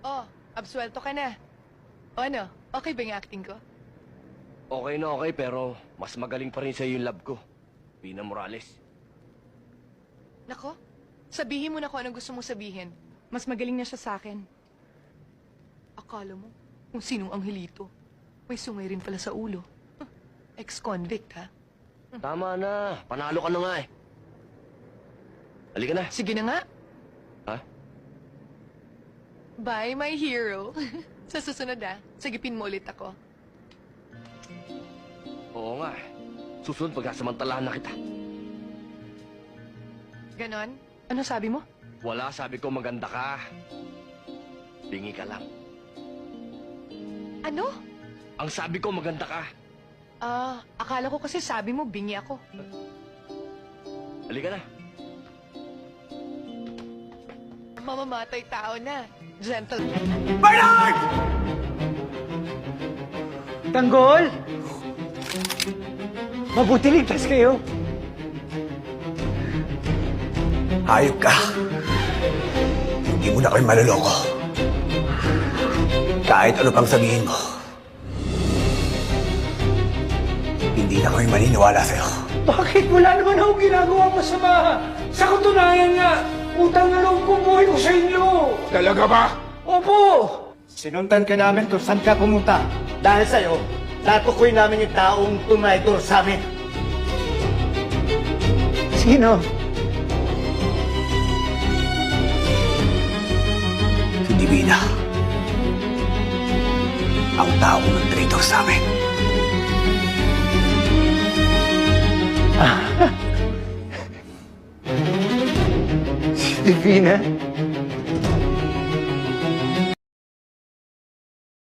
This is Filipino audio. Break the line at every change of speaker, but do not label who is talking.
Oh, absuelto ka na. O ano, okay ba yung acting ko?
Okay na okay, pero mas magaling pa rin sa'yo yung love ko. Pina Morales.
Nako, sabihin mo na kung anong gusto mong sabihin. Mas magaling na siya sa akin. Akala mo, kung sinong Angelito. May sungay rin pala sa ulo. Huh, ex-convict, ha?
Tama na. Panalo ka na nga eh. Halika na.
Sige na nga.
Ha?
Bye, my hero. Sa susunod, sagipin mo ulit ako.
Oo nga. Susunod pagkasamantalahan na kita.
Ganon? Ano sabi mo?
Wala, sabi ko maganda ka. Bingi ka lang.
Ano?
Ang sabi ko maganda ka.
Akala ko kasi sabi mo bingi ako.
Halika na.
Mamamatay tao na. Gentle.
Bernard! Tanggol! Mabuti ligtas kayo.
Hayop ka. Hindi mo na kayo maloloko. Kahit ano pang sabihin mo. Hindi na kami maniniwala sa'yo.
Bakit wala naman akong ginagawa masama? Sa katunayan nga, utang na loob ko buhay ko sa inyo.
Talaga ba?
Opo!
Sinundan ka namin kung saan ka pumunta. Dahil sa'yo, natukoy namin yung taong tumaydor sa amin.
Sino?
Si Divina. Ang taong ng traitor sa amin.
Si Divina?